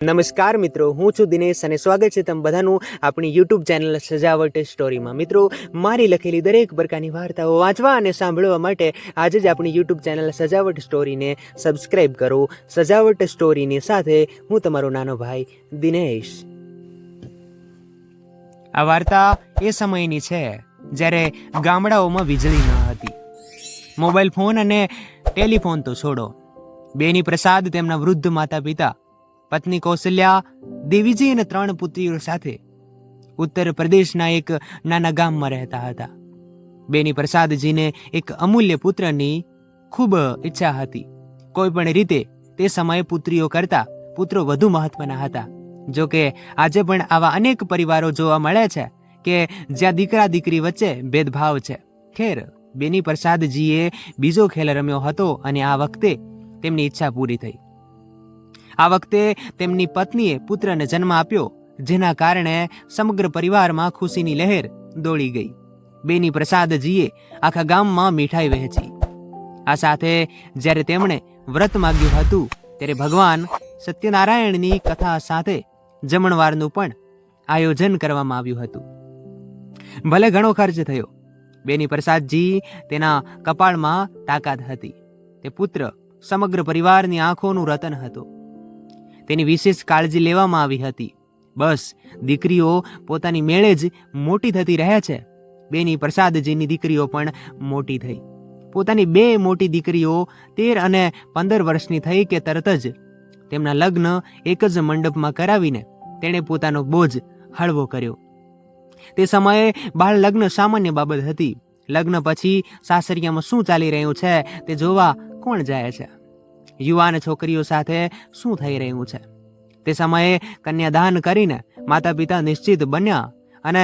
નમસ્કાર મિત્રો, હું છું દિનેશ અને સ્વાગત છે તમે બધાનું આપણી યુટ્યુબ ચેનલ સજાવટ સ્ટોરીમાં. મિત્રો, મારી લખેલી દરેક પ્રકારની વાર્તાઓ વાંચવા અને સાંભળવા માટે આજે જ આપણી યુટ્યુબ ચેનલ સજાવટ સ્ટોરીને સબસ્ક્રાઈબ કરો. સજાવટ સ્ટોરીની સાથે હું તમારો નાનો ભાઈ દિનેશ. આ વાર્તા એ સમયની છે જ્યારે ગામડાઓમાં વીજળી ન હતી. મોબાઈલ ફોન અને ટેલિફોન તો છોડો, બેની પ્રસાદ તેમના વૃદ્ધ માતા પિતા, પત્ની કૌશલ્યા, દેવીજી અને 3 પુત્રીઓ સાથે ઉત્તર પ્રદેશના એક નાના ગામમાં રહેતા હતા. બેની પ્રસાદજીને એક અમૂલ્ય પુત્રની ખૂબ ઈચ્છા હતી. કોઈ પણ રીતે તે સમયે પુત્રીઓ કરતા પુત્રો વધુ મહત્વના હતા. જો કે આજે પણ આવા અનેક પરિવારો જોવા મળે છે કે જ્યાં દીકરા દીકરી વચ્ચે ભેદભાવ છે. ખેર, બેની પ્રસાદજીએ બીજો ખેલ રમ્યો હતો અને આ વખતે તેમની ઈચ્છા પૂરી થઈ. આ વખતે તેમની પત્નીએ પુત્રને જન્મ આપ્યો, જેના કારણે સમગ્ર પરિવારમાં ખુશીની લહેર દોડી ગઈ. બેની પ્રસાદજીએ આખા ગામમાં મીઠાઈ વહેંચી. આ સાથે જ્યારે તેમણે વ્રત માંગ્યું હતું ત્યારે ભગવાન સત્યનારાયણની કથા સાથે જમણવારનું પણ આયોજન કરવામાં આવ્યું હતું. ભલે ઘણો ખર્ચ થયો, બેની પ્રસાદજી તેના કપાળમાં તાકાત હતી. તે પુત્ર સમગ્ર પરિવારની આંખોનું રતન હતો. તેની વિશેષ કાળજી લેવામાં આવી હતી. બસ દીકરીઓ પોતાની મેળે જ મોટી થતી રહે છે. બેની પ્રસાદજીની દીકરીઓ પણ મોટી થઈ. પોતાની 2 મોટી દીકરીઓ 13 અને 15 વર્ષની થઈ કે તરત જ તેમના લગ્ન એક જ મંડપમાં કરાવીને તેણે પોતાનો બોજ હળવો કર્યો. તે સમયે બાળ લગ્ન સામાન્ય બાબત હતી. લગ્ન પછી સાસરિયામાં શું ચાલી રહ્યું છે તે જોવા કોણ જાય છે? યુવાન છોકરીઓ સાથે શું થઈ રહ્યું છે? તે સમયે કન્યાદાન કરીને માતા પિતા નિશ્ચિત બન્યા અને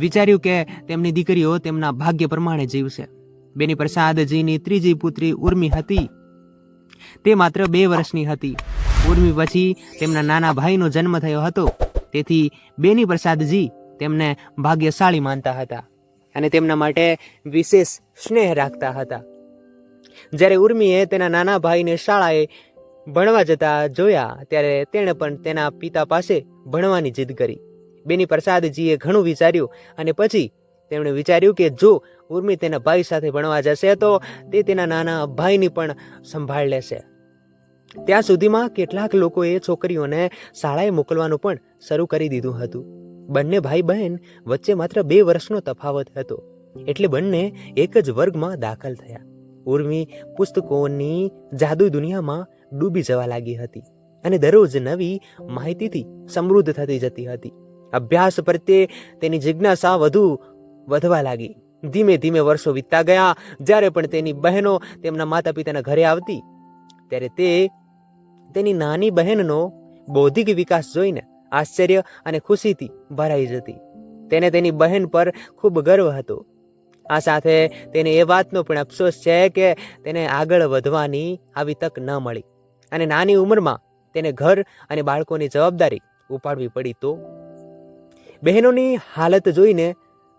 વિચાર્યું કે તેમની દીકરીઓ તેમના ભાગ્ય પ્રમાણે જીવશે. બેની પ્રસાદજીની ત્રીજી પુત્રી ઉર્મી હતી. તે માત્ર 2 વર્ષની હતી. ઉર્મી પછી તેમના નાના ભાઈનો જન્મ થયો હતો. તેથી બેની પ્રસાદજી તેમને ભાગ્યશાળી માનતા હતા અને તેમના માટે વિશેષ સ્નેહ રાખતા હતા. જ્યારે ઉર્મીએ તેના નાના ભાઈને શાળાએ ભણવા જતા જોયા ત્યારે તેણે પણ તેના પિતા પાસે ભણવાની જીદ કરી. બેની પ્રસાદજીએ ઘણું વિચાર્યું અને પછી તેમણે વિચાર્યું કે જો ઉર્મી તેના ભાઈ સાથે ભણવા જશે તો તે તેના નાના ભાઈની પણ સંભાળ લેશે. ત્યાં સુધીમાં કેટલાક લોકોએ છોકરીઓને શાળાએ મોકલવાનું પણ શરૂ કરી દીધું હતું. બંને ભાઈ બહેન વચ્ચે માત્ર 2 વર્ષનો તફાવત હતો, એટલે બંને એક જ વર્ગમાં દાખલ થયા. ઉર્મી પુસ્તકોની જાદુ દુનિયામાં ડૂબી જવા લાગી હતી અને દરરોજ નવી માહિતીથી સમૃદ્ધ થતી જતી હતી. અભ્યાસ પ્રત્યે તેની જિજ્ઞાસા વધવા લાગી. ધીમે ધીમે વર્ષો વીતતા ગયા. જ્યારે પણ તેની બહેનો તેમના માતા પિતાના ઘરે આવતી ત્યારે તે તેની નાની બહેનનો બૌદ્ધિક વિકાસ જોઈને આશ્ચર્ય અને ખુશીથી ભરાઈ જતી. તેને તેની બહેન પર ખૂબ ગર્વ હતો. આ સાથે તેને એ વાતનો પણ અફસોસ છે કે તેને આગળ વધવાની આવી તક ન મળી અને નાની ઉંમરમાં તેને ઘર અને બાળકોની જવાબદારી ઉપાડવી પડી. તો બહેનોની હાલત જોઈને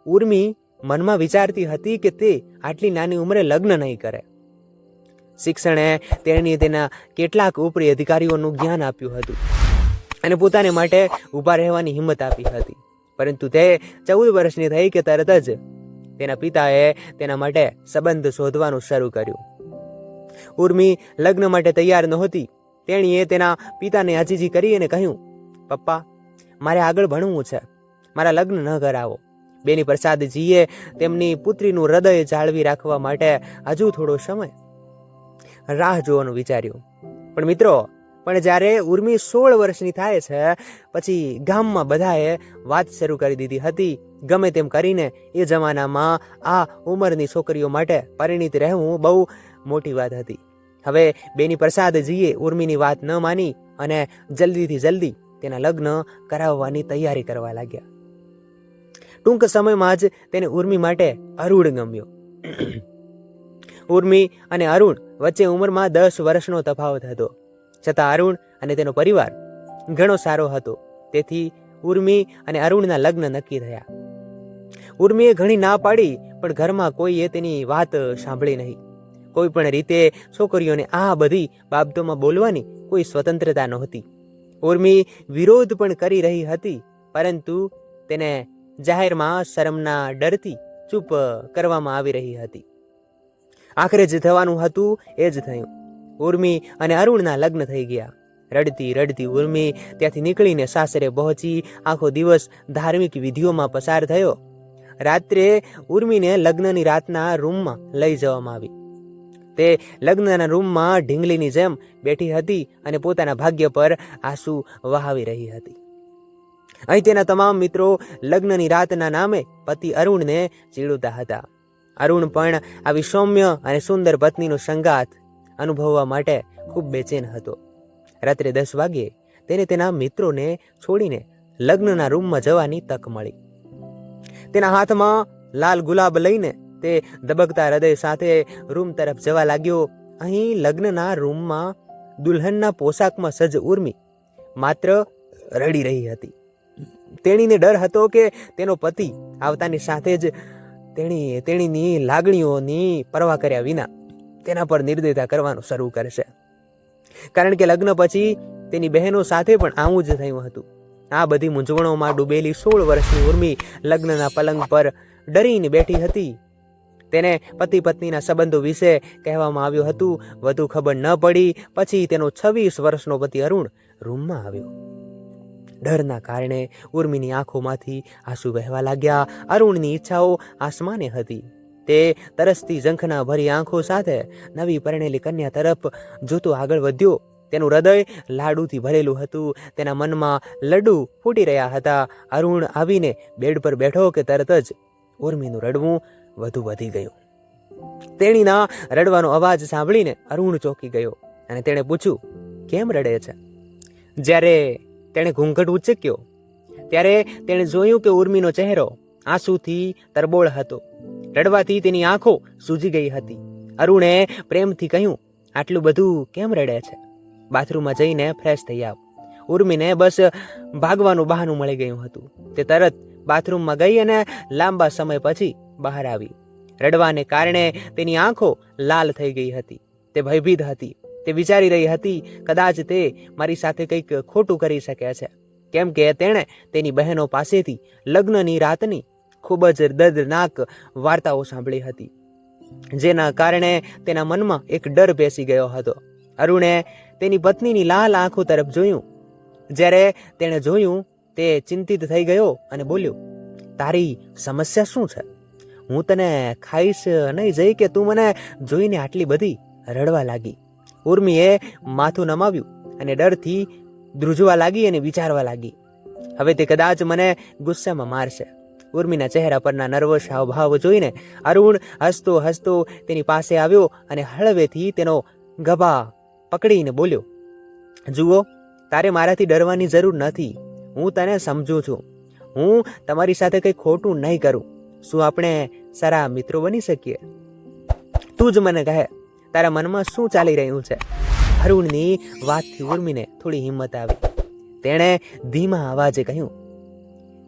ઉર્મી મનમાં વિચારતી હતી કે તે આટલી નાની ઉંમરે લગ્ન નહીં કરે. શિક્ષણે તેના કેટલાક ઉપરી અધિકારીઓનું જ્ઞાન આપ્યું હતું અને પોતાને માટે ઊભા રહેવાની હિંમત આપી હતી. પરંતુ તે 14 વર્ષની થઈ કે તરત જ તેના પિતાએ તેના માટે સંબંધ શોધવાનું શરૂ કર્યું. ઉર્મી લગ્ન માટે તૈયાર નહોતી. તેણીએ તેના પિતાને આજીજી કરી અને કહ્યું, પપ્પા, મારે આગળ ભણવું છે, મારા લગ્ન ન કરાવો. બેની પ્રસાદજીએ તેમની પુત્રીનું હૃદય જાળવી રાખવા માટે હજુ થોડો સમય રાહ જોવાનું વિચાર્યું. પણ મિત્રો, જ્યારે ઉર્મી 16 વર્ષની થાય છે પછી ગામમાં બધાએ વાત શરૂ કરી દીધી હતી. ગમે તેમ કરીને એ જમાનામાં આ ઉંમરની છોકરીઓ માટે પરિણીત રહેવું બહુ મોટી વાત હતી. હવે બેની પ્રસાદજીએ ઉર્મીની વાત ન માની અને જલ્દીથી જલ્દી તેના લગ્ન કરાવવાની તૈયારી કરવા લાગ્યા. ટૂંક સમયમાં જ તેને ઉર્મી માટે અરુણ ગમ્યો. ઉર્મી અને અરુણ વચ્ચે ઉંમરમાં 10 વર્ષનો તફાવત હતો. છતાં અરુણ અને તેનો પરિવાર ઘણો સારો હતો. તેથી ઉર્મી અને અરુણના લગ્ન નક્કી થયા. ઉર્મીએ ઘણી ના પાડી, પણ ઘરમાં કોઈએ તેની વાત સાંભળી નહીં. કોઈ પણ રીતે છોકરીઓને આ બધી બાબતોમાં બોલવાની કોઈ સ્વતંત્રતા નહોતી. ઉર્મી વિરોધ પણ કરી રહી હતી, પરંતુ તેને જાહેરમાં શરમના ડરથી ચૂપ કરવામાં આવી રહી હતી. આખરે જે થવાનું હતું એ જ થયું. ઉર્મી અને અરુણના લગ્ન થઈ ગયા. રડતી રડતી ઉર્મી ત્યાંથી નીકળીને સાસરે પહોંચી. આખો દિવસ ધાર્મિક વિધિઓમાં પસાર થયો. રાત્રે ઉર્મીને લગ્નની રાતના રૂમમાં લઈ જવામાં આવી. તે લગ્નના રૂમમાં ઢીંગલીની જેમ બેઠી હતી અને પોતાના ભાગ્ય પર આંસુ વહાવી રહી હતી. અહીં તેના તમામ મિત્રો લગ્નની રાતના નામે પતિ અરુણને ચીડવતા હતા. અરુણ પણ આવી સૌમ્ય અને સુંદર પત્નીનો સંગાત અનુભવવા માટે ખૂબ બેચેન હતો. રાત્રે 10 વાગ્યે તેને તેના મિત્રોને છોડીને લગ્નના રૂમમાં જવાની તક મળી. તેના હાથમાં લાલ ગુલાબ લઈને તે ધબકતા હૃદય સાથે રૂમ તરફ જવા લાગ્યો. અહીં લગ્નના રૂમમાં દુલ્હનના પોશાકમાં સજ્જ ઉર્મી માત્ર રડી રહી હતી. તેણીને ડર હતો કે તેનો પતિ આવતાની સાથે જ તેણીની લાગણીઓની પરવા કર્યા વિના તેના પર નિર્દયતા કરવાનું શરૂ કરશે. કારણ કે લગ્ન પછી તેની બહેનો સાથે પણ આવું જ થયું હતું. આ બધી મૂંઝવણોમાં ડૂબેલી 16 વર્ષની ઉર્મી લગ્નના પલંગ પર ડરીને બેઠી હતી. તેને પતિ પત્નીના સંબંધો વિશે કહેવામાં આવ્યું હતું. વધુ ખબર ન પડી પછી તેનો 26 વર્ષનો પતિ અરુણ રૂમમાં આવ્યો. ડરના કારણે ઉર્મીની આંખોમાંથી આંસુ વહેવા લાગ્યા. અરુણની ઈચ્છાઓ આસમાને હતી. તે તરસતી ઝંખના ભરી આંખો સાથે નવી પરણેલી કન્યા તરફ જોતો આગળ વધ્યો. તેનું હૃદય લાડુથી ભરેલું હતું. તેના મનમાં લડ્ડુ ફૂટી રહ્યા હતા. અરુણ આવીને બેડ પર બેઠો કે તરત જ ઉર્મીનું રડવું વધુ વધી ગયું. તેણીના રડવાનો અવાજ સાંભળીને અરુણ ચોંકી ગયો અને તેણે પૂછ્યું, કેમ રડે છે? જ્યારે તેણે ઘૂંઘટ ઉચક્યો ત્યારે તેણે જોયું કે ઉર્મીનો ચહેરો આંસુથી તરબોળ હતો. રડવાથી તેની આંખો સૂજી ગઈ હતી. અરુણે પ્રેમથી કહ્યું, આટલું બધું કેમ રડે છે? બાથરૂમમાં જઈને ફ્રેશ થઈ આવ. ઉર્મીને બસ ભાગવાનું બહાનું મળી ગયું હતું. તે તરત બાથરૂમમાં ગઈ અને લાંબા સમય પછી બહાર આવી. રડવાને કારણે તેની આંખો લાલ થઈ ગઈ હતી. તે ભયભીત હતી. તે વિચારી રહી હતી, કદાચ તે મારી સાથે કંઈક ખોટું કરી શકે છે, કેમ કે તેણે તેની બહેનો પાસેથી લગ્નની રાતની ખૂબ જ દર્દનાક વાર્તાઓ સાંભળી હતી, જેના કારણે તેના મનમાં એક ડર બેસી ગયો હતો. અરુણે તેની પત્નીની લાલ આંખો તરફ જોયું. જ્યારે તેણે જોયું, તે ચિંતિત થઈ ગયો અને બોલ્યો, તારી સમસ્યા શું છે? હું તને ખાઈશ નહીં જઈ કે તું મને જોઈને આટલી બધી રડવા લાગી? ઉર્મીએ માથું નમાવ્યું અને ડરથી ધ્રુજવા લાગી અને વિચારવા લાગી, હવે તે કદાચ મને ગુસ્સામાં મારશે. ઉર્મીના ચહેરા પરના નર્વસ હાવભાવ જોઈને અરુણ હસતો હસતો તેની પાસે આવ્યો અને હળવેથી તેનો ગભા પકડીને બોલ્યો, જુઓ, તારે મારાથી ડરવાની જરૂર નથી. હું તને સમજું છું. હું તમારી સાથે કંઈ ખોટું નહીં કરું. શું આપણે સારા મિત્રો બની શકીએ? તું જ મને કહે, તારા મનમાં શું ચાલી રહ્યું છે? અરુણની વાતથી ઉર્મીને થોડી હિંમત આવી. તેણે ધીમા અવાજે કહ્યું,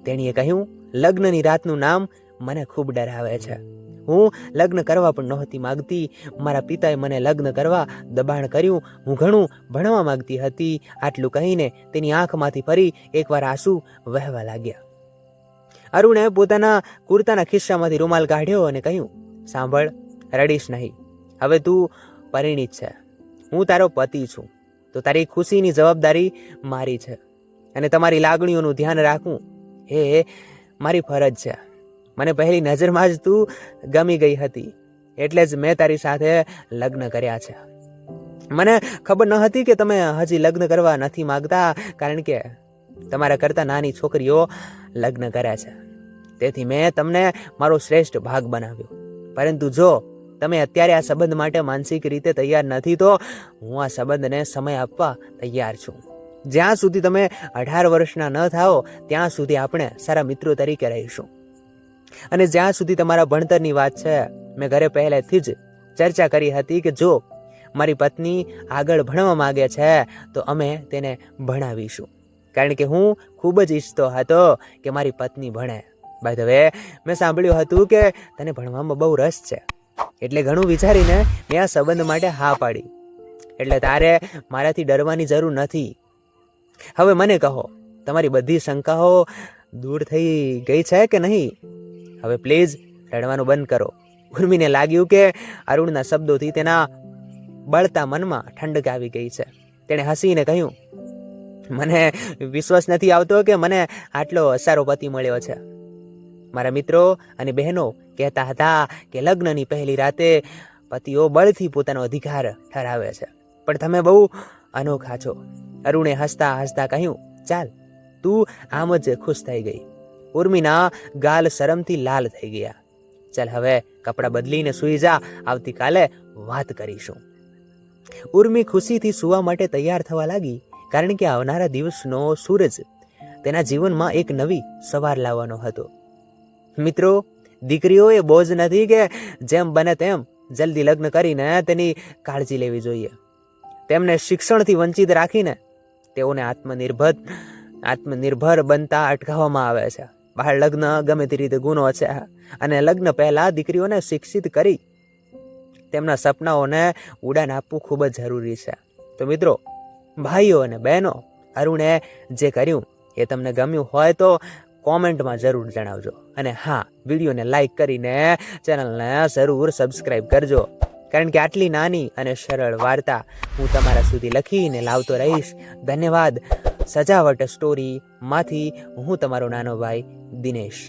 તેણીએ કહ્યું, લગ્નની રાતનું નામ મને ખૂબ ડરાવે છે. હું લગ્ન કરવા પણ નહોતી માંગતી. મારા પિતાએ મને લગ્ન કરવા દબાણ કર્યું. હું ઘણું ભણવા માંગતી હતી. આટલું કહીને તેની આંખમાંથી ફરી એકવાર આંસુ વહેવા લાગ્યા. અરુણે પોતાના કુર્તાના ખિસ્સામાંથી રૂમાલ કાઢ્યો અને કહ્યું, સાંભળ, રડીશ નહીં. હવે તું પરિણીત છે. હું તારો પતિ છું, તો તારી ખુશીની જવાબદારી મારી છે અને તમારી લાગણીઓનું ધ્યાન રાખવું એ મારી ફરજ છે. મને પહેલી નજરમાં જ તું ગમી ગઈ હતી, એટલે જ મેં તારી સાથે લગ્ન કર્યા છે. મને ખબર ન હતી કે તમે હજી લગ્ન કરવા નથી માંગતા, કારણ કે તમારા કરતાં નાની છોકરીઓ લગ્ન કર્યા છે. તેથી મેં તમને મારો શ્રેષ્ઠ ભાગ બનાવ્યો. પરંતુ જો તમે અત્યારે આ સંબંધ માટે માનસિક રીતે તૈયાર નથી, તો હું આ સંબંધને સમય આપવા તૈયાર છું. જ્યાં સુધી તમે 18 વર્ષના ન થાઓ ત્યાં સુધી આપણે સારા મિત્રો તરીકે રહીશું. અને જ્યાં સુધી તમારા ભણતરની વાત છે, મેં ઘરે પહેલેથી જ ચર્ચા કરી હતી કે જો મારી પત્ની આગળ ભણવા માંગે છે તો અમે તેને ભણાવીશું, કારણ કે હું ખૂબ જ ઈચ્છતો હતો કે મારી પત્ની ભણે. બાય ધ વે, મેં સાંભળ્યું હતું કે તને ભણવામાં બહુ રસ છે, એટલે ઘણું વિચારીને મેં આ સંબંધ માટે હા પાડી. એટલે તારે મારાથી ડરવાની જરૂર નથી. હવે મને કહો, તમારી બધી શંકાઓ દૂર થઈ ગઈ છે કે નહીં? હવે પ્લીઝ રડવાનું બંધ કરો. ઉર્મિને લાગ્યું કે અરુણના શબ્દોથી તેના બળતા મનમાં ઠંડક આવી ગઈ છે. તેણે હસીને કહ્યું, મને વિશ્વાસ નથી આવતો કે મને આટલો સારો પતિ મળ્યો છે. મારા મિત્રો અને બહેનો કહેતા હતા કે લગ્નની પહેલી રાતે પતિઓ બળથી પોતાનો અધિકાર ઠરાવે છે, પણ તમે બહુ અનોખા છો. અરુણે હસતા હસતા કહ્યું, ચાલ તું આમ જ ખુશ થઈ ગઈ. ઉર્મિના ગાલ શરમથી લાલ થઈ ગયા. ચાલ હવે કપડાં બદલીને સૂઈ જા, આવતીકાલે વાત કરીશું. ઉર્મિ ખુશીથી સૂવા માટે તૈયાર થવા લાગી, કારણ કે આવનારા દિવસનો સૂરજ તેના જીવનમાં એક નવી સવાર લાવવાનો હતો. મિત્રો, દીકરીઓ એ બોજ નથી કે જેમ બને તેમ જલ્દી લગ્ન કરીને તેની કાળજી લેવી જોઈએ. તેમને શિક્ષણથી વંચિત રાખીને તેઓને આત્મનિર્ભર બનતા અટકાવવામાં આવે છે. બાળ લગ્ન ગમે તે રીતે ગુનો છે, અને લગ્ન પહેલા દીકરીઓને શિક્ષિત કરી તેમના સપનાઓને ઉડાન આપવું ખૂબ જ જરૂરી છે. તો મિત્રો, ભાઈઓ અને બહેનો, અરુણે જે કર્યું એ તમને ગમ્યું હોય તો કોમેન્ટમાં જરૂર જણાવજો. અને હા, વિડીયોને લાઈક કરીને ચેનલને જરૂર સબસ્ક્રાઈબ કરજો, કારણ કે આટલી નાની અને સરળ વાર્તા હું તમારા સુધી લખીને લાવતો રહીશ. ધન્યવાદ. સજાવટ સ્ટોરીમાંથી હું તમારો નાનો ભાઈ દિનેશ.